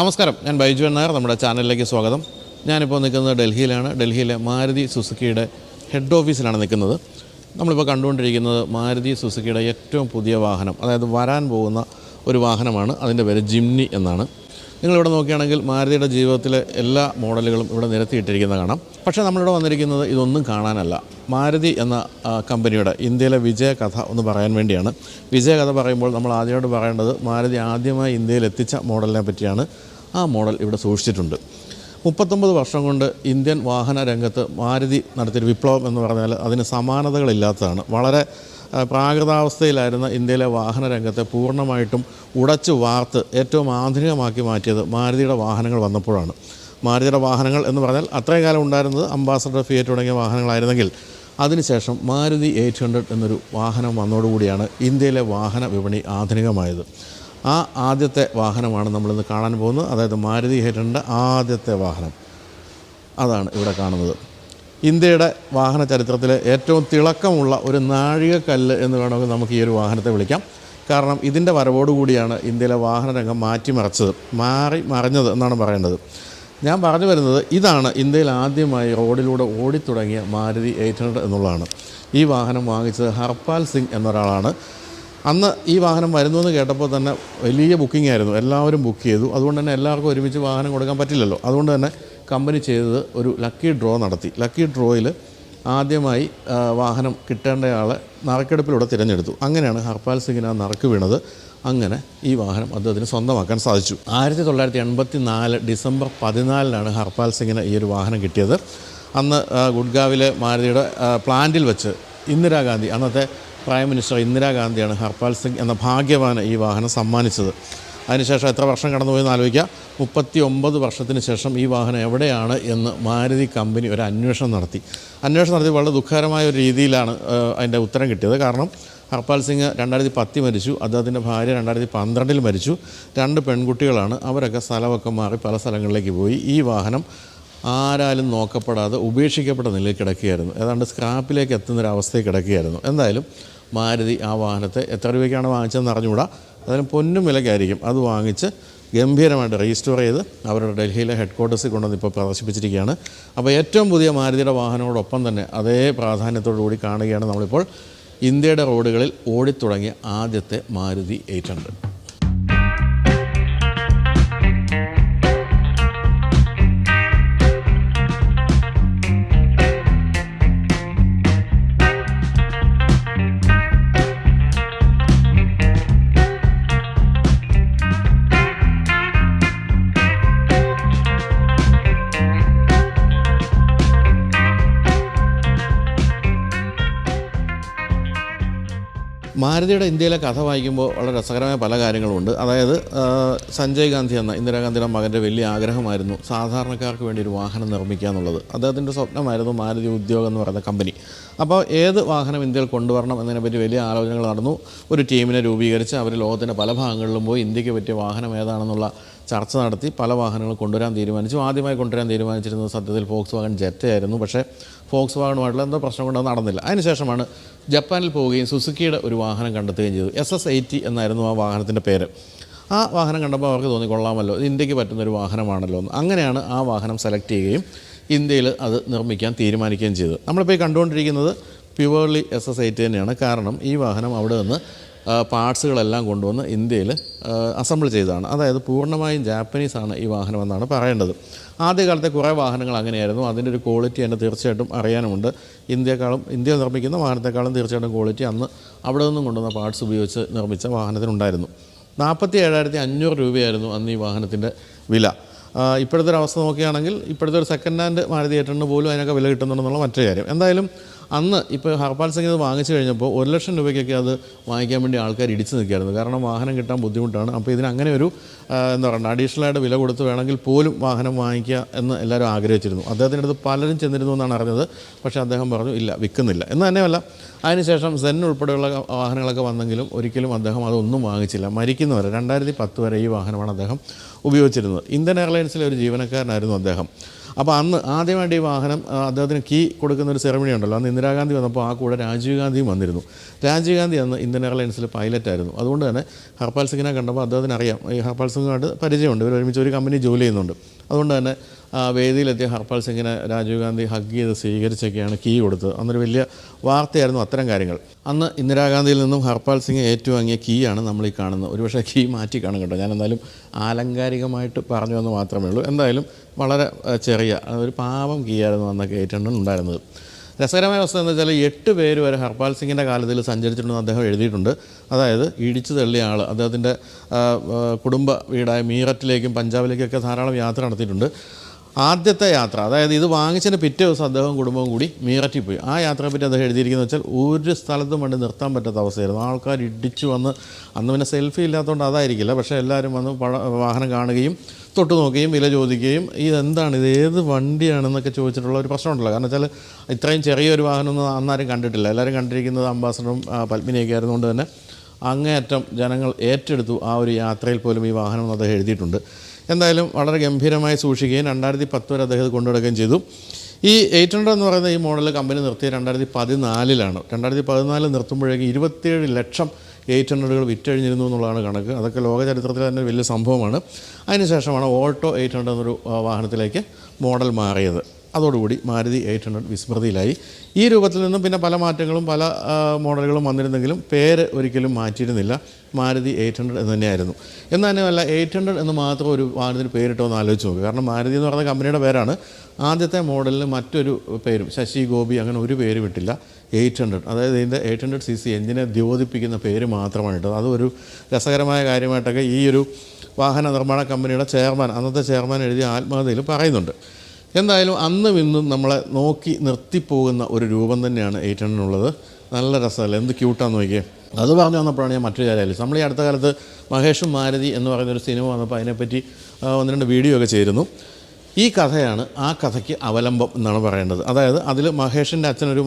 നമസ്കാരം, ഞാൻ ബൈജു നായർ. നമ്മുടെ ചാനലിലേക്ക് സ്വാഗതം. ഞാനിപ്പോൾ നിൽക്കുന്നത് ഡൽഹിയിലാണ്. ഡൽഹിയിലെ മാരുതി സുസുക്കിയുടെ ഹെഡ് ഓഫീസിലാണ് നിൽക്കുന്നത്. നമ്മളിപ്പോൾ കണ്ടുകൊണ്ടിരിക്കുന്നത് മാരുതി സുസുക്കിയുടെ ഏറ്റവും പുതിയ വാഹനം, അതായത് വരാൻ പോകുന്ന ഒരു വാഹനമാണ്. അതിൻ്റെ പേര് ജിംനി എന്നാണ്. നിങ്ങളിവിടെ നോക്കുകയാണെങ്കിൽ മാരുതിയുടെ ജീവിതത്തിലെ എല്ലാ മോഡലുകളും ഇവിടെ നിരത്തിയിട്ടിരിക്കുന്നത് കാണാം. പക്ഷേ നമ്മളിവിടെ വന്നിരിക്കുന്നത് ഇതൊന്നും കാണാനല്ല. മാരുതി എന്ന കമ്പനിയുടെ ഇന്ത്യയിലെ വിജയകഥ ഒന്ന് പറയാൻ വേണ്ടിയാണ്. വിജയകഥ പറയുമ്പോൾ നമ്മൾ ആദ്യമായിട്ട് പറയേണ്ടത് മാരുതി ആദ്യമായി ഇന്ത്യയിൽ എത്തിച്ച മോഡലിനെ പറ്റിയാണ്. ആ മോഡൽ ഇവിടെ സൂക്ഷിച്ചിട്ടുണ്ട്. 39 വർഷം കൊണ്ട് ഇന്ത്യൻ വാഹന രംഗത്ത് മാരുതി നടത്തിയൊരു വിപ്ലവം എന്ന് പറഞ്ഞാൽ അതിന് സമാനതകളില്ലാത്തതാണ്. വളരെ പ്രാകൃതാവസ്ഥയിലായിരുന്ന ഇന്ത്യയിലെ വാഹന രംഗത്തെ പൂർണ്ണമായിട്ടും ഉടച്ചു വാർത്ത് ഏറ്റവും ആധുനികമാക്കി മാറ്റിയത് മാരുതിയുടെ വാഹനങ്ങൾ വന്നപ്പോഴാണ്. മാരുതിയുടെ വാഹനങ്ങൾ എന്ന് പറഞ്ഞാൽ അത്രയും കാലം ഉണ്ടായിരുന്നത് അംബാസഡർ, ഫിയറ്റ് തുടങ്ങിയ വാഹനങ്ങളായിരുന്നെങ്കിൽ അതിനുശേഷം മാരുതി 800 എന്നൊരു വാഹനം വന്നതോടുകൂടിയാണ് ഇന്ത്യയിലെ വാഹന വിപണി ആധുനികമായത്. ആ ആദ്യത്തെ വാഹനമാണ് നമ്മളിന്ന് കാണാൻ പോകുന്നത്. അതായത് മാരുതി 800 ആദ്യത്തെ വാഹനം അതാണ് ഇവിടെ കാണുന്നത്. ഇന്ത്യയുടെ വാഹന ചരിത്രത്തിലെ ഏറ്റവും തിളക്കമുള്ള ഒരു നാഴികക്കല്ല് എന്ന് വേണമെങ്കിൽ നമുക്ക് ഈ ഒരു വാഹനത്തെ വിളിക്കാം. കാരണം ഇതിൻ്റെ വരവോടുകൂടിയാണ് ഇന്ത്യയിലെ വാഹനരംഗം മറിഞ്ഞത് എന്നാണ് പറയേണ്ടത്. ഞാൻ പറഞ്ഞു വരുന്നത് ഇതാണ് ഇന്ത്യയിൽ ആദ്യമായി റോഡിലൂടെ ഓടിത്തുടങ്ങിയ മാരുതി 800 എന്നുള്ളതാണ്. ഈ വാഹനം വാങ്ങിച്ചത് ഹർപാൽ സിംഗ് എന്നൊരാളാണ്. അന്ന് ഈ വാഹനം വരുന്നുവെന്ന് കേട്ടപ്പോൾ തന്നെ വലിയ ബുക്കിംഗ് ആയിരുന്നു. എല്ലാവരും ബുക്ക് ചെയ്തു. അതുകൊണ്ട് തന്നെ എല്ലാവർക്കും ഒരുമിച്ച് വാഹനം കൊടുക്കാൻ പറ്റില്ലല്ലോ. അതുകൊണ്ട് തന്നെ കമ്പനി ചെയ്തത് ഒരു ലക്കി ഡ്രോ നടത്തി. ലക്കി ഡ്രോയിൽ ആദ്യമായി വാഹനം കിട്ടേണ്ടയാളെ നറുക്കെടുപ്പിലൂടെ തിരഞ്ഞെടുത്തു. അങ്ങനെയാണ് ഹർപാൽ സിംഗിന് ആ നറുക്ക് വീണത്. അങ്ങനെ ഈ വാഹനം അദ്ദേഹത്തിന് സ്വന്തമാക്കാൻ സാധിച്ചു. 1984 ഡിസംബർ 14 ഹർപാൽ സിംഗിന് ഈ ഒരു വാഹനം കിട്ടിയത്. അന്ന് ഗുഡ്ഗാവിലെ മാരുതിയുടെ പ്ലാന്റിൽ വെച്ച് ഇന്ദിരാഗാന്ധി, അന്നത്തെ പ്രൈം മിനിസ്റ്റർ ഇന്ദിരാഗാന്ധിയാണ് ഹർപാൽ സിംഗ് എന്ന ഭാഗ്യവാന് ഈ വാഹനം സമ്മാനിച്ചത്. അതിനുശേഷം എത്ര വർഷം കടന്നുപോയെന്ന് ആലോചിക്കുക. 39 വർഷത്തിന് ശേഷം ഈ വാഹനം എവിടെയാണ് എന്ന് മാരുതി കമ്പനി ഒരു അന്വേഷണം നടത്തി വളരെ ദുഃഖകരമായ ഒരു രീതിയിലാണ് അതിൻ്റെ ഉത്തരം കിട്ടിയത്. കാരണം ഹർപാൽ സിംഗ് 2010 മരിച്ചു. അദ്ദേഹത്തിൻ്റെ ഭാര്യ 2012 മരിച്ചു. 2 പെൺകുട്ടികളാണ്. അവരൊക്കെ സ്ഥലമൊക്കെ മാറി പല സ്ഥലങ്ങളിലേക്ക് പോയി. ഈ വാഹനം ആരാലും നോക്കപ്പെടാതെ ഉപേക്ഷിക്കപ്പെട്ട നിലയിൽ കിടക്കുകയായിരുന്നു. ഏതാണ്ട് സ്ക്രാപ്പിലേക്ക് എത്തുന്നൊരവസ്ഥയിൽ കിടക്കുകയായിരുന്നു. എന്തായാലും മാരുതി ആ വാഹനത്തെ എത്ര രൂപയ്ക്കാണ് വാങ്ങിച്ചതെന്ന് അറിഞ്ഞുകൂടാ. അതിന് പൊന്നും വിലയ്ക്കായിരിക്കും അത് വാങ്ങിച്ച് ഗംഭീരമായിട്ട് റീസ്റ്റോർ ചെയ്ത് അവരുടെ ഡൽഹിയിലെ ഹെഡ് ക്വാർട്ടേഴ്സിൽ കൊണ്ടുവന്ന് ഇപ്പോൾ പ്രദർശിപ്പിച്ചിരിക്കുകയാണ്. അപ്പോൾ ഏറ്റവും പുതിയ മാരുതിയുടെ വാഹനങ്ങളോടൊപ്പം തന്നെ അതേ പ്രാധാന്യത്തോടു കൂടി കാണുകയാണ് നമ്മളിപ്പോൾ ഇന്ത്യയുടെ റോഡുകളിൽ ഓടിത്തുടങ്ങിയ ആദ്യത്തെ മാരുതി 800. മാരുതിയുടെ ഇന്ത്യയിലെ കഥ വായിക്കുമ്പോൾ വളരെ രസകരമായ പല കാര്യങ്ങളുമുണ്ട്. അതായത് സഞ്ജയ് ഗാന്ധി എന്ന ഇന്ദിരാഗാന്ധിയുടെ മകൻ്റെ വലിയ ആഗ്രഹമായിരുന്നു സാധാരണക്കാർക്ക് വേണ്ടി ഒരു വാഹനം നിർമ്മിക്കുക എന്നുള്ളത്. അദ്ദേഹത്തിൻ്റെ സ്വപ്നമായിരുന്നു മാരുതി ഉദ്യോഗം എന്ന് പറയുന്ന കമ്പനി. അപ്പോൾ ഏത് വാഹനം ഇന്ത്യയിൽ കൊണ്ടുവരണം എന്നതിനെപ്പറ്റി വലിയ ആലോചനകൾ നടന്നു. ഒരു ടീമിനെ രൂപീകരിച്ച് അവർ ലോകത്തിൻ്റെ പല ഭാഗങ്ങളിലും പോയി ഇന്ത്യക്ക് പറ്റിയ വാഹനം ഏതാണെന്നുള്ള ചർച്ച നടത്തി പല വാഹനങ്ങൾ കൊണ്ടുവരാൻ തീരുമാനിച്ചു. ആദ്യമായി കൊണ്ടുവരാൻ തീരുമാനിച്ചിരുന്നത് സത്യത്തിൽ ഫോക്സ് വാഗൺ ജെറ്റയായിരുന്നു. പക്ഷേ ഫോക്സ് വാഗണുമായിട്ടുള്ള എന്തോ പ്രശ്നം കൊണ്ട് നടന്നില്ല. അതിനുശേഷമാണ് ജപ്പാനിൽ പോവുകയും സുസുക്കിയുടെ ഒരു വാഹനം കണ്ടെത്തുകയും ചെയ്തു. SS80 എന്നായിരുന്നു ആ വാഹനത്തിൻ്റെ പേര്. ആ വാഹനം കണ്ടപ്പോൾ അവർക്ക് തോന്നി കൊള്ളാമല്ലോ, ഇത് ഇന്ത്യക്ക് പറ്റുന്നൊരു വാഹനമാണല്ലോ എന്ന്. അങ്ങനെയാണ് ആ വാഹനം സെലക്ട് ചെയ്യുകയും ഇന്ത്യയിൽ അത് നിർമ്മിക്കാൻ തീരുമാനിക്കുകയും ചെയ്തത്. നമ്മളിപ്പോൾ ഈ കണ്ടുകൊണ്ടിരിക്കുന്നത് പ്യുവർലി SS80 തന്നെയാണ്. കാരണം ഈ വാഹനം അവിടെ നിന്ന് പാർട്സുകളെല്ലാം കൊണ്ടുവന്ന് ഇന്ത്യയിൽ അസംബിൾ ചെയ്തതാണ്. അതായത് പൂർണ്ണമായും ജാപ്പനീസാണ് ഈ വാഹനമെന്നാണ് പറയേണ്ടത്. ആദ്യകാലത്തെ കുറേ വാഹനങ്ങൾ അങ്ങനെയായിരുന്നു. അതിൻ്റെ ഒരു ക്വാളിറ്റി തന്നെ തീർച്ചയായിട്ടും അറിയാനുമുണ്ട്. ഇന്ത്യയിൽ നിർമ്മിക്കുന്ന വാഹനത്തെക്കാളും തീർച്ചയായിട്ടും ക്വാളിറ്റി അന്ന് അവിടെ നിന്നും കൊണ്ടുവന്ന പാർട്സ് ഉപയോഗിച്ച് നിർമ്മിച്ച വാഹനത്തിനുണ്ടായിരുന്നു. 47,500 രൂപയായിരുന്നു അന്ന് ഈ വാഹനത്തിൻ്റെ വില. ഇപ്പോഴത്തെ ഒരു അവസ്ഥ നോക്കുകയാണെങ്കിൽ ഇപ്പോഴത്തെ ഒരു സെക്കൻഡ് ഹാൻഡ് മാരുതി 800 പോലും അതിനൊക്കെ വില കിട്ടുന്നുണ്ടെന്നുള്ള മറ്റൊരു കാര്യം. എന്തായാലും അന്ന് ഇപ്പോൾ ഹർപാൽ സിംഗ് ഇത് വാങ്ങിച്ചു കഴിഞ്ഞപ്പോൾ 1 ലക്ഷം രൂപയ്ക്കൊക്കെ അത് വാങ്ങിക്കാൻ വേണ്ടി ആൾക്കാർ ഇടിച്ചു നിൽക്കുകയായിരുന്നു. കാരണം വാഹനം കിട്ടാൻ ബുദ്ധിമുട്ടാണ്. അപ്പോൾ ഇതിന് അങ്ങനെ ഒരു എന്താ പറയുക അഡീഷണലായിട്ട് വില കൊടുത്ത് വേണമെങ്കിൽ പോലും വാഹനം വാങ്ങിക്കുക എന്ന് എല്ലാവരും ആഗ്രഹിച്ചിരുന്നു. അദ്ദേഹത്തിൻ്റെ അടുത്ത് പലരും ചെന്നിരുന്നു എന്നാണ് അറിഞ്ഞത്. പക്ഷേ അദ്ദേഹം പറഞ്ഞു ഇല്ല, വിൽക്കുന്നില്ല എന്ന് തന്നെയല്ല. അതിനുശേഷം സെൻ ഉൾപ്പെടെയുള്ള വാഹനങ്ങളൊക്കെ വന്നെങ്കിലും ഒരിക്കലും അദ്ദേഹം അതൊന്നും വാങ്ങിച്ചില്ല. മരിക്കുന്നവരെ 2010 വരെ ഈ വാഹനമാണ് അദ്ദേഹം ഉപയോഗിച്ചിരുന്നത്. ഇന്ത്യൻ എയർലൈൻസിലെ ഒരു ജീവനക്കാരനായിരുന്നു അദ്ദേഹം. അപ്പോൾ അന്ന് ആദ്യമായിട്ട് ഈ വാഹനം അദ്ദേഹത്തിന് കീ കൊടുക്കുന്ന ഒരു സെറമണി ഉണ്ടല്ലോ, അന്ന് ഇന്ദിരാഗാന്ധി വന്നപ്പോൾ ആ കൂടെ രാജീവ് ഗാന്ധിയും വന്നിരുന്നു. രാജീവ് ഗാന്ധി അന്ന് ഇന്ത്യൻ എയർലൈൻസിൽ പൈലറ്റായിരുന്നു. അതുകൊണ്ട് തന്നെ ഹർപാൽ സിംഗിനെ കണ്ടപ്പോൾ അദ്ദേഹത്തിന് അറിയാം, ഈ ഹർപാൽ സിംഗുമായിട്ട് പരിചയമുണ്ട്, ഇവർ ഒരുമിച്ച് ഒരു കമ്പനി ജോലി ചെയ്യുന്നുണ്ട്. അതുകൊണ്ട് തന്നെ വേദിയിലെത്തിയ ഹർപാൽ സിംഗിനെ രാജീവ് ഗാന്ധി ഹഗ് ചെയ്ത് സ്വീകരിച്ചൊക്കെയാണ് കീ കൊടുത്തത്. അന്നൊരു വലിയ വാർത്തയായിരുന്നു അത്തരം കാര്യങ്ങൾ. അന്ന് ഇന്ദിരാഗാന്ധിയിൽ നിന്നും ഹർപാൽ സിംഗ് ഏറ്റുവാങ്ങിയ കീയാണ് നമ്മൾ ഈ കാണുന്നത്. ഒരുപക്ഷെ കീ മാറ്റി കാണും കേട്ടോ, ഞാൻ എന്തായാലും ആലങ്കാരികമായിട്ട് പറഞ്ഞു എന്ന് മാത്രമേ ഉള്ളൂ. എന്തായാലും വളരെ ചെറിയ ഒരു പാവം കീയായിരുന്നു അന്നൊക്കെ 800 ഉണ്ടായിരുന്നത്. രസകരമായ അവസ്ഥ എന്ന് വെച്ചാൽ 8 പേര് വരെ ഹർപാൽ സിംഗിൻ്റെ കാലത്തിൽ സഞ്ചരിച്ചിട്ടുണ്ടെന്ന് അദ്ദേഹം എഴുതിയിട്ടുണ്ട്. അതായത് ഇടിച്ചു തള്ളിയ ആൾ അദ്ദേഹത്തിൻ്റെ കുടുംബ വീടായ മീററ്റിലേക്കും പഞ്ചാബിലേക്കൊക്കെ ധാരാളം യാത്ര നടത്തിയിട്ടുണ്ട്. ആദ്യത്തെ യാത്ര, അതായത് ഇത് വാങ്ങിച്ചതിന് പിറ്റേ ദിവസം അദ്ദേഹവും കുടുംബവും കൂടി മീററ്റിൽ പോയി. ആ യാത്രയെപ്പറ്റി അദ്ദേഹം എഴുതിയിരിക്കുന്നത് വെച്ചാൽ ഒരു സ്ഥലത്തും വണ്ടി നിർത്താൻ പറ്റാത്ത അവസ്ഥയായിരുന്നു. ആൾക്കാർ ഇടിച്ചു വന്ന്, അന്ന് പിന്നെ സെൽഫി ഇല്ലാത്തതുകൊണ്ട് അതായിരിക്കില്ല, പക്ഷേ എല്ലാവരും വന്ന് വാഹനം കാണുകയും തൊട്ട് നോക്കുകയും വില ചോദിക്കുകയും ഇതെന്താണ്, ഇത് ഏത് വണ്ടിയാണെന്നൊക്കെ ചോദിച്ചിട്ടുള്ള ഒരു പ്രശ്നമുണ്ടല്ലോ. കാരണം വെച്ചാൽ ഇത്രയും ചെറിയൊരു വാഹനമൊന്നും അന്നാരും കണ്ടിട്ടില്ല. എല്ലാവരും കണ്ടിരിക്കുന്നത് അംബാസഡറും പത്മിനിയൊക്കെ ആയിരുന്നുകൊണ്ട് തന്നെ അങ്ങേയറ്റം ജനങ്ങൾ ഏറ്റെടുത്തു ആ ഒരു യാത്രയിൽ പോലും ഈ വാഹനം എന്ന് അദ്ദേഹം എഴുതിയിട്ടുണ്ട്. എന്തായാലും വളരെ ഗംഭീരമായി സൂക്ഷിക്കുകയും 2010 വരെ അദ്ദേഹം കൊണ്ടുനടക്കുകയും ചെയ്തു. ഈ 800 എന്ന് പറയുന്ന ഈ മോഡൽ കമ്പനി നിർത്തിയത് 2014 2014 നിർത്തുമ്പോഴേക്കും 27 ലക്ഷം 800 വിറ്റഴിഞ്ഞിരുന്നു എന്നുള്ളതാണ് കണക്ക്. അതൊക്കെ ലോക ചരിത്രത്തിൽ തന്നെ വലിയ സംഭവമാണ്. അതിനുശേഷമാണ് ഓൾട്ടോ 800 എന്നൊരു വാഹനത്തിലേക്ക് മോഡൽ മാറിയത്. അതോടുകൂടി മാരുതി 800 വിസ്മൃതിയിലായി. ഈ രൂപത്തിൽ നിന്നും പിന്നെ പല മാറ്റങ്ങളും പല മോഡലുകളും വന്നിരുന്നെങ്കിലും പേര് ഒരിക്കലും മാറ്റിയിരുന്നില്ല. മാരുതി 800 എന്ന് തന്നെയായിരുന്നു. എന്ന് തന്നെയല്ല 800 എന്ന് മാത്രം ഒരു വാഹനത്തിന് പേരിട്ടോ എന്ന് ആലോചിച്ച് നോക്കുക. കാരണം മാരുതി എന്ന് പറയുന്ന കമ്പനിയുടെ പേരാണ്. ആദ്യത്തെ മോഡലിന് മറ്റൊരു പേരും ശശി ഗോപി അങ്ങനെ ഒരു പേര് വിട്ടില്ല. 800, അതായത് ഇതിൻ്റെ 800cc എഞ്ചിനെ ദ്യോതിപ്പിക്കുന്ന പേര് മാത്രമാണ് ഇട്ടത്. അതൊരു രസകരമായ കാര്യമായിട്ടൊക്കെ ഈ ഒരു വാഹന നിർമ്മാണ കമ്പനിയുടെ അന്നത്തെ ചെയർമാൻ എഴുതിയ ആത്മകഥയിൽ പറയുന്നുണ്ട്. എന്തായാലും അന്നും ഇന്നും നമ്മളെ നോക്കി നിർത്തിപ്പോകുന്ന ഒരു രൂപം തന്നെയാണ് 800 നല്ല രസമല്ല, എന്ത് ക്യൂട്ടാന്ന് നോക്കിയേ. അത് പറഞ്ഞു വന്നപ്പോഴാണ് ഞാൻ മറ്റൊരു കാര്യം നമ്മൾ ഈ അടുത്ത കാലത്ത് മഹേഷും മാരുതി എന്ന് പറയുന്നൊരു സിനിമ വന്നപ്പോൾ അതിനെപ്പറ്റി 1-2 വീഡിയോ ഒക്കെ ചെയ്തിരുന്നു. ഈ കഥയാണ് ആ കഥയ്ക്ക് അവലംബം എന്നാണ് പറയേണ്ടത്. അതായത് അതിൽ മഹേഷിൻ്റെ അച്ഛനൊരു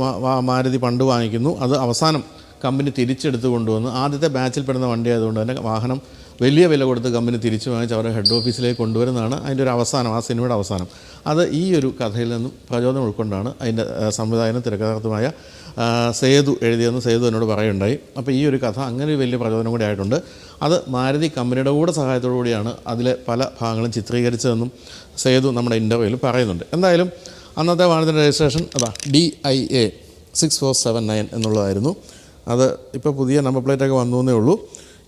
മാരുതി പണ്ട് വാങ്ങിക്കുന്നു. അത് അവസാനം കമ്പനി തിരിച്ചെടുത്ത് കൊണ്ടുവന്ന് ആദ്യത്തെ ബാച്ചിൽപ്പെടുന്ന വണ്ടി ആയതുകൊണ്ട് തന്നെ വാഹനം വലിയ വില കൊടുത്ത് കമ്പനി തിരിച്ചു വാങ്ങിച്ച് അവരുടെ ഹെഡ് ഓഫീസിലേക്ക് കൊണ്ടുവരുന്നതാണ് അതിൻ്റെ ഒരു അവസാനം, ആ സിനിമയുടെ അവസാനം. അത് ഈ ഒരു കഥയിൽ നിന്നും പ്രചോദനം ഉൾക്കൊണ്ടാണ് അതിൻ്റെ സംവിധായകനും തിരക്കഥാകൃത്തുമായ സേതു എഴുതിയെന്ന് സേതു എന്നോട് പറയുണ്ടായി. അപ്പോൾ ഈ ഒരു കഥ അങ്ങനെ ഒരു വലിയ പ്രചോദനം കൂടി ആയിട്ടുണ്ട്. അത് മാരുതി കമ്പനിയുടെ കൂടെ സഹായത്തോടു കൂടിയാണ് അതിലെ പല ഭാഗങ്ങളും ചിത്രീകരിച്ചതെന്നും സേതു നമ്മുടെ ഇൻ്റർവ്യൂവിൽ പറയുന്നുണ്ട്. എന്തായാലും അന്നത്തെ വാഹനത്തിൻ്റെ രജിസ്ട്രേഷൻ DIA 6479 എന്നുള്ളതായിരുന്നു. അത് ഇപ്പോൾ പുതിയ നമ്പർ പ്ലേറ്റൊക്കെ വന്നേ ഉള്ളൂ.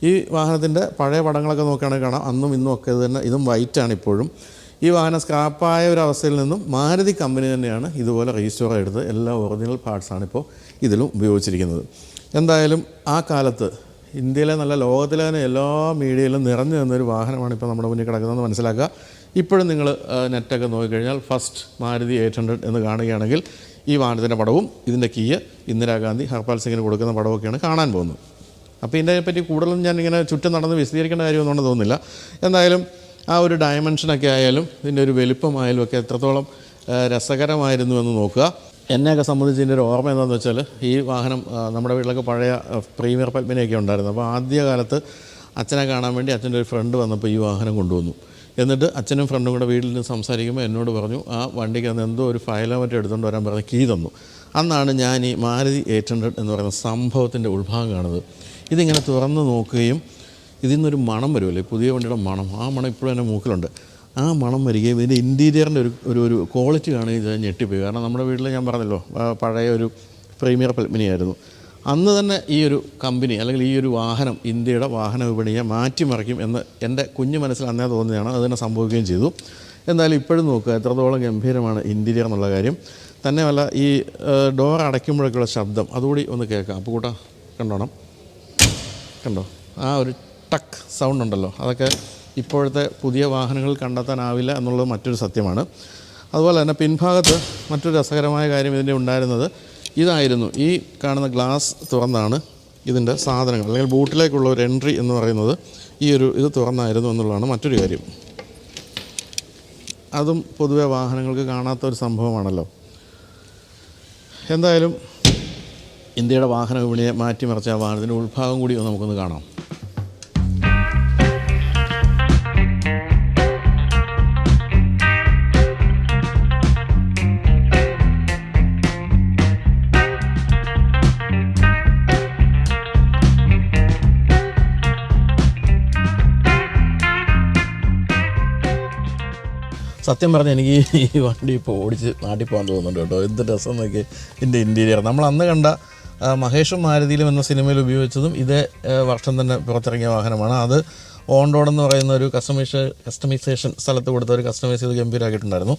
ഈ വാഹനത്തിൻ്റെ പഴയ പടങ്ങളൊക്കെ നോക്കുകയാണെങ്കിൽ കാണാം അന്നും ഇന്നും ഒക്കെ ഇത് തന്നെ. ഇതും വൈറ്റാണ് ഇപ്പോഴും. ഈ വാഹനം സ്ക്രാപ്പായ ഒരു അവസ്ഥയിൽ നിന്നും മാരുതി കമ്പനി തന്നെയാണ് ഇതുപോലെ റീസ്റ്റോർ എടുത്ത് എല്ലാ ഒറിജിനൽ പാർട്സാണ് ഇപ്പോൾ ഇതിലും ഉപയോഗിച്ചിരിക്കുന്നത്. എന്തായാലും ആ കാലത്ത് ഇന്ത്യയിലെ നല്ല ലോകത്തിലെ തന്നെ എല്ലാ മീഡിയയിലും നിറഞ്ഞു നിന്നൊരു വാഹനമാണ് ഇപ്പോൾ നമ്മുടെ മുന്നിൽ കിടക്കുന്നതെന്ന് മനസ്സിലാക്കുക. ഇപ്പോഴും നിങ്ങൾ നെറ്റൊക്കെ നോക്കിക്കഴിഞ്ഞാൽ ഫസ്റ്റ് മാരുതി 800 എന്ന് കാണുകയാണെങ്കിൽ ഈ വാഹനത്തിൻ്റെ പടവും ഇതിൻ്റെ കീയ് ഇന്ദിരാഗാന്ധി ഹർപാൽ സിംഗിന് കൊടുക്കുന്ന പടമൊക്കെയാണ് കാണാൻ പോകുന്നത്. അപ്പോൾ ഇതിനെപ്പറ്റി കൂടുതലും ഞാൻ ഇങ്ങനെ ചുറ്റും നടന്ന് വിശദീകരിക്കേണ്ട കാര്യമൊന്നും തോന്നുന്നില്ല. എന്തായാലും ആ ഒരു ഡയമെൻഷനൊക്കെ ആയാലും ഇതിൻ്റെ ഒരു വലിപ്പമായാലും ഒക്കെ എത്രത്തോളം രസകരമായിരുന്നു എന്ന് നോക്കുക. എന്നെയൊക്കെ സംബന്ധിച്ച് ഇതിൻ്റെ ഒരു ഓർമ്മ എന്താണെന്ന് വെച്ചാൽ ഈ വാഹനം നമ്മുടെ വീട്ടിലൊക്കെ പഴയ പ്രീമിയർ പത്മിനിയൊക്കെ ഉണ്ടായിരുന്നു. അപ്പോൾ ആദ്യകാലത്ത് അച്ഛനെ കാണാൻ വേണ്ടി അച്ഛൻ്റെ ഒരു ഫ്രണ്ട് വന്നപ്പോൾ ഈ വാഹനം കൊണ്ടുവന്നു. എന്നിട്ട് അച്ഛനും ഫ്രണ്ടും കൂടെ വീട്ടിൽ നിന്ന് സംസാരിക്കുമ്പോൾ എന്നോട് പറഞ്ഞു ആ വണ്ടിക്ക് അന്ന് എന്തോ ഒരു ഫയലോ മറ്റോ എടുത്തുകൊണ്ട് വരാൻ പറഞ്ഞ് കീ തന്നു. അന്നാണ് ഞാൻ ഈ മാരുതി 800 എന്ന് പറയുന്ന സംഭവത്തിൻ്റെ ഉൾഭാഗം കാണുന്നത്. ഇതിങ്ങനെ തുറന്ന് നോക്കുകയും ഇതിൽ നിന്നൊരു മണം വരുമല്ലേ, പുതിയ വണ്ടിയുടെ മണം. ആ മണം ഇപ്പോഴും എൻ്റെ മൂക്കിലുണ്ട്. ആ മണം വരികയും ഇതിൻ്റെ ഇൻറ്റീരിയറിൻ്റെ ഒരു ക്വാളിറ്റി കാണുകയും ചെയ്ത് ഞെട്ടിപ്പോയി. കാരണം നമ്മുടെ വീട്ടിൽ ഞാൻ പറഞ്ഞല്ലോ പഴയ ഒരു പ്രീമിയർ പത്മിനിയായിരുന്നു. അന്ന് തന്നെ ഈ ഒരു കമ്പനി അല്ലെങ്കിൽ ഈ ഒരു വാഹനം ഇന്ത്യയുടെ വാഹന വിപണിയെ മാറ്റിമറിക്കും എന്ന് എൻ്റെ കുഞ്ഞു മനസ്സിൽ അന്നേ തോന്നിയാണ്. അത് തന്നെ സംഭവിക്കുകയും ചെയ്തു. എന്തായാലും ഇപ്പോഴും നോക്കുക എത്രത്തോളം ഗംഭീരമാണ് ഇൻറ്റീരിയർ എന്നുള്ള കാര്യം. തന്നെയല്ല ഈ ഡോർ അടയ്ക്കുമ്പോഴൊക്കെയുള്ള ശബ്ദം അതുകൂടി ഒന്ന് കേൾക്കാം. അപ്പോൾ കൂട്ടാ കണ്ടോ ആ ഒരു ടക്ക് സൗണ്ട് ഉണ്ടല്ലോ, അതൊക്കെ ഇപ്പോഴത്തെ പുതിയ വാഹനങ്ങളിൽ കണ്ടെത്താനാവില്ല എന്നുള്ളത് മറ്റൊരു സത്യമാണ്. അതുപോലെ തന്നെ പിൻഭാഗത്ത് മറ്റൊരു രസകരമായ കാര്യം ഇതിൻ്റെ ഉണ്ടായിരുന്നത് ഇതായിരുന്നു. ഈ കാണുന്ന ഗ്ലാസ് തുറന്നാണ് ഇതിൻ്റെ സാധനങ്ങൾ അല്ലെങ്കിൽ ബൂട്ടിലേക്കുള്ള ഒരു എൻട്രി എന്ന് പറയുന്നത് ഇത് തുറന്നായിരുന്നു എന്നുള്ളതാണ് മറ്റൊരു കാര്യം. അതും പൊതുവെ വാഹനങ്ങൾക്ക് കാണാത്തൊരു സംഭവമാണല്ലോ. എന്തായാലും ഇന്ത്യയുടെ വാഹന വിപണിയെ മാറ്റിമറിച്ച ആ വാഹനത്തിൻ്റെ ഉൾഭാഗം കൂടി നമുക്കൊന്ന് കാണാം. സത്യം പറഞ്ഞാൽ എനിക്ക് ഈ വണ്ടി ഇപ്പോൾ ഓടിച്ച് നാട്ടിൽ പോകാൻ തോന്നുന്നുണ്ട് കേട്ടോ. എന്ത് രസം നോക്കി ഇതിൻ്റെ ഇൻറ്റീരിയർ. നമ്മൾ അന്ന് കണ്ട മഹേഷും മാരുതിയിലും എന്ന സിനിമയിൽ ഉപയോഗിച്ചതും ഇതേ വർഷം തന്നെ പുറത്തിറങ്ങിയ വാഹനമാണ്. അത് ഓൺ റോഡ് എന്ന് പറയുന്ന ഒരു കസ്റ്റമൈസേഷൻ സ്ഥലത്ത് കൊടുത്ത ഒരു കസ്റ്റമൈസ് ചെയ്ത് ഗംഭീരമാക്കിയിട്ടുണ്ടായിരുന്നു.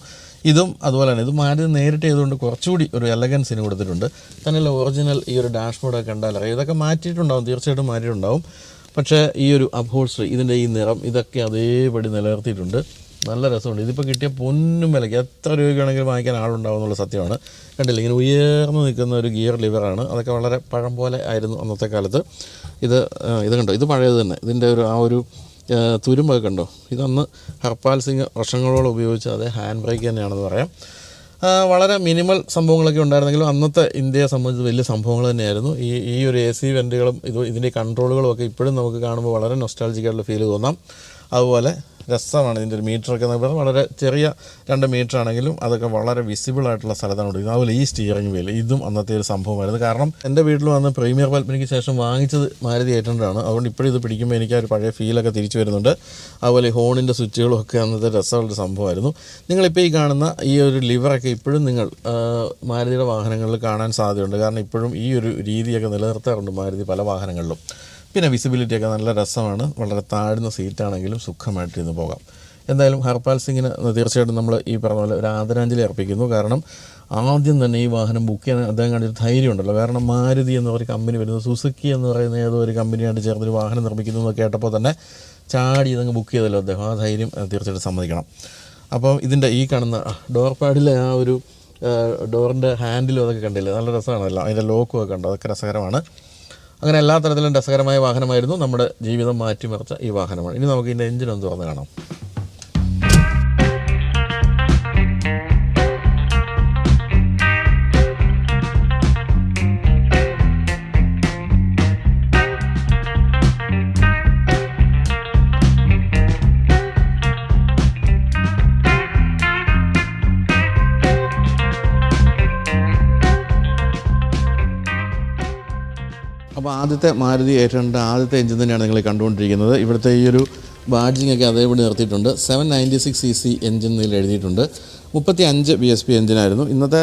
ഇതും അതുപോലെ തന്നെ ഇത് മാരുതി നേരിട്ട് ചെയ്തുകൊണ്ട് കുറച്ചുകൂടി ഒരു എലഗൻസിന് കൊടുത്തിട്ടുണ്ട്. തന്നെയല്ല ഒറിജിനൽ ഈ ഒരു ഡാഷ്ബോർഡൊക്കെ കണ്ടാലറിയാം. ഇതൊക്കെ മാറ്റിയിട്ടുണ്ടാവും, തീർച്ചയായിട്ടും മാറ്റിയിട്ടുണ്ടാവും. പക്ഷേ ഈ ഒരു അപ്ഹോൾസ്റ്ററി, ഇതിൻ്റെ ഈ നിറം, ഇതൊക്കെ അതേപടി നിലനിർത്തിയിട്ടുണ്ട്. നല്ല രസമുണ്ട്. ഇതിപ്പോൾ കിട്ടിയ പൊന്നും വിലയ്ക്ക് എത്ര രൂപയ്ക്കാണെങ്കിലും വാങ്ങിക്കാൻ ആളുണ്ടാവും എന്നുള്ള സത്യമാണ്. കണ്ടില്ല, ഇങ്ങനെ ഉയർന്നു നിൽക്കുന്ന ഒരു ഗിയർ ലിവറാണ്. അതൊക്കെ വളരെ പഴം പോലെ ആയിരുന്നു അന്നത്തെ കാലത്ത്. ഇത് കണ്ടോ, ഇത് പഴയത് തന്നെ. ഇതിൻ്റെ ഒരു ആ ഒരു തുരുമ്പൊക്കെ കണ്ടോ. ഇതന്ന് ഹർപാൽ സിംഗ് വർഷങ്ങളോളം ഉപയോഗിച്ച അതേ ഹാൻഡ് ബ്രേക്ക് തന്നെയാണെന്ന് പറയാം. വളരെ മിനിമൽ സംഭവങ്ങളൊക്കെ ഉണ്ടായിരുന്നെങ്കിലും അന്നത്തെ ഇന്ത്യയെ സംബന്ധിച്ച് വലിയ സംഭവങ്ങൾ തന്നെയായിരുന്നു. ഈ ഒരു AC വെൻറ്റുകളും ഇതിൻ്റെ കൺട്രോളുകളും ഒക്കെ ഇപ്പോഴും നമുക്ക് കാണുമ്പോൾ വളരെ നൊസ്റ്റാൾജിക്കായിട്ടുള്ള ഫീൽ തോന്നാം. അതുപോലെ രസമാണ് ഇതിൻ്റെ ഒരു മീറ്ററൊക്കെ എന്ന് പറയുന്നത്. വളരെ ചെറിയ 2 മീറ്റർ ആണെങ്കിലും അതൊക്കെ വളരെ വിസിബിളായിട്ടുള്ള സ്ഥലത്താണ് കൊടുക്കുന്നത്. അതുപോലെ ഈ സ്റ്റിയറിംഗ് വീൽ, ഇതും അന്നത്തെ ഒരു സംഭവമായിരുന്നു. കാരണം എൻ്റെ വീട്ടിൽ വന്ന് പ്രീമിയർ പൽപ്പിനിക്ക് ശേഷം വാങ്ങിച്ചത് മാരുതി 800 അതുകൊണ്ട് ഇപ്പോഴും ഇത് പിടിക്കുമ്പോൾ എനിക്ക് ആ ഒരു പഴയ ഫീലൊക്കെ തിരിച്ചു വരുന്നുണ്ട്. അതുപോലെ ഹോണിൻ്റെ സ്വിച്ചുകളും ഒക്കെ അന്നത്തെ രസമുള്ളൊരു സംഭവമായിരുന്നു. നിങ്ങളിപ്പോൾ ഈ കാണുന്ന ഈ ഒരു ലിവറൊക്കെ ഇപ്പോഴും നിങ്ങൾ മാരുതിയുടെ വാഹനങ്ങളിൽ കാണാൻ സാധ്യതയുണ്ട്. കാരണം ഇപ്പോഴും ഈ ഒരു രീതിയൊക്കെ നിലനിർത്താറുണ്ട് മാരുതി പല വാഹനങ്ങളിലും. പിന്നെ വിസിബിലിറ്റിയൊക്കെ നല്ല രസമാണ്. വളരെ താഴ്ന്ന സീറ്റാണെങ്കിലും സുഖമായിട്ടിരുന്ന് പോകാം. എന്തായാലും ഹർപാൽ സിംഗിന് തീർച്ചയായിട്ടും നമ്മൾ ഈ പറഞ്ഞ പോലെ ഒരു ആദരാഞ്ജലി അർപ്പിക്കുന്നു. കാരണം ആദ്യം തന്നെ ഈ വാഹനം ബുക്ക് ചെയ്യാൻ അദ്ദേഹം കണ്ടൊരു ധൈര്യം ഉണ്ടല്ലോ. കാരണം മാരുതി എന്നൊരു കമ്പനി വരുന്നത്, സുസുക്കി എന്ന് പറയുന്ന ഏതോ ഒരു കമ്പനിയായിട്ട് ചേർന്നൊരു വാഹനം നിർമ്മിക്കുന്നു എന്ന് കേട്ടപ്പോൾ തന്നെ ചാടി ഇതങ്ങ് ബുക്ക് ചെയ്തല്ലോ അദ്ദേഹം. ആ ധൈര്യം തീർച്ചയായിട്ടും സമ്മതിക്കണം. അപ്പോൾ ഇതിൻ്റെ ഈ കാണുന്ന ഡോർ പാഡിലെ ആ ഒരു ഡോറിൻ്റെ ഹാൻഡിലും അതൊക്കെ കണ്ടില്ലേ, നല്ല രസമാണല്ലോ. അതിൻ്റെ ലോക്കും ഒക്കെ കണ്ടോ, അതൊക്കെ രസകരമാണ്. അങ്ങനെ എല്ലാ തരത്തിലും രസകരമായ വാഹനമായിരുന്നു. നമ്മുടെ ജീവിതം മാറ്റിമറിച്ച ഈ വാഹനമാണ്. ഇനി നമുക്ക് ഇതിൻ്റെ എഞ്ചിൻ ഒന്ന് തുറന്ന് കാണാം. അപ്പോൾ ആദ്യത്തെ മാരുതി 800 ആദ്യത്തെ എഞ്ചിൻ തന്നെയാണ് നിങ്ങൾ കണ്ടുകൊണ്ടിരിക്കുന്നത്. ഇവിടുത്തെ ഈ ഒരു ബാഡ്ജിങ് ഒക്കെ അതേപടി നിർത്തിയിട്ടുണ്ട്. 796cc എഞ്ചിൻ ഇതിൽ എഴുതിയിട്ടുണ്ട്. 35 bhp എഞ്ചിനായിരുന്നു. ഇന്നത്തെ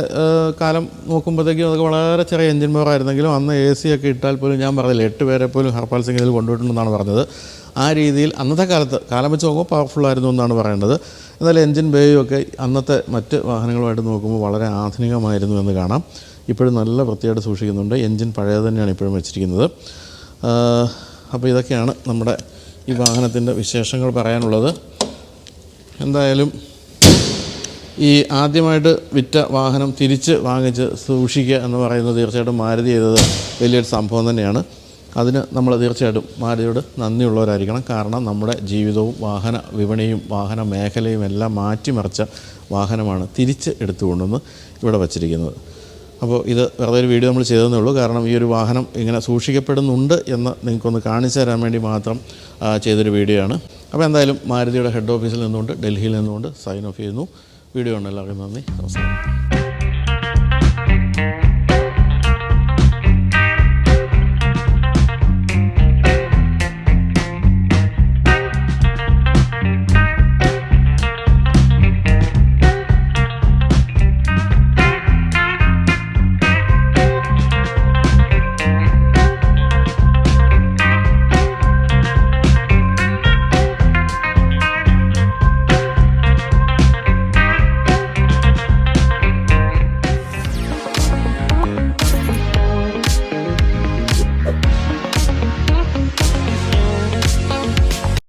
കാലം നോക്കുമ്പോഴത്തേക്കും അതൊക്കെ വളരെ ചെറിയ എഞ്ചിൻ പവർ ആയിരുന്നെങ്കിലും അന്ന് AC ഒക്കെ ഇട്ടാൽ പോലും ഞാൻ പറഞ്ഞില്ല 8 പേരെ പോലും ഹർപാൽ സിംഗ് ഇതിൽ കൊണ്ടുപോയിട്ടുണ്ടെന്നാണ് പറഞ്ഞത്. ആ രീതിയിൽ അന്നത്തെ കാലം വെച്ച് നോക്കുമ്പോൾ പവർഫുള്ളായിരുന്നു എന്നാണ് പറയേണ്ടത്. എന്നാൽ എഞ്ചിൻ ബേയും ഒക്കെ അന്നത്തെ മറ്റ് വാഹനങ്ങളുമായിട്ട് നോക്കുമ്പോൾ വളരെ ആധുനികമായിരുന്നു എന്ന് കാണാം. ഇപ്പോഴും നല്ല വൃത്തിയായിട്ട് സൂക്ഷിക്കുന്നുണ്ട്. എൻജിൻ പഴയത് തന്നെയാണ് ഇപ്പോഴും വെച്ചിരിക്കുന്നത്. അപ്പോൾ ഇതൊക്കെയാണ് നമ്മുടെ ഈ വാഹനത്തിൻ്റെ വിശേഷങ്ങൾ പറയാനുള്ളത്. എന്തായാലും ഈ ആദ്യമായിട്ട് വിറ്റ വാഹനം തിരിച്ച് വാങ്ങിച്ച് സൂക്ഷിക്കുക എന്ന് പറയുന്നത് തീർച്ചയായിട്ടും മാരുതി ചെയ്തത് വലിയൊരു സംഭവം തന്നെയാണ്. അതിന് നമ്മൾ തീർച്ചയായിട്ടും മാരുതിയോട് നന്ദിയുള്ളവരായിരിക്കണം. കാരണം നമ്മുടെ ജീവിതവും വാഹന വിപണിയും വാഹന മേഖലയും എല്ലാം മാറ്റിമറിച്ച വാഹനമാണ് തിരിച്ച് എടുത്തുകൊണ്ടുവന്ന് ഇവിടെ വച്ചിരിക്കുന്നത്. അപ്പോൾ ഇത് വെറുതെ ഒരു വീഡിയോ നമ്മൾ ചെയ്തതേ ഉള്ളൂ. കാരണം ഈ ഒരു വാഹനം ഇങ്ങനെ സൂക്ഷിക്കപ്പെടുന്നുണ്ട് എന്ന് നിങ്ങൾക്കൊന്ന് കാണിച്ചു തരാൻ വേണ്ടി മാത്രം ചെയ്തൊരു വീഡിയോ ആണ്. അപ്പോൾ എന്തായാലും മാരുതിയുടെ ഹെഡ് ഓഫീസിൽ നിന്നുകൊണ്ട്, ഡൽഹിയിൽ നിന്നുകൊണ്ട് സൈൻ ഓഫ് ചെയ്യുന്നു. വീഡിയോ ഉണ്ട്. എല്ലാവർക്കും നന്ദി, നമസ്കാരം.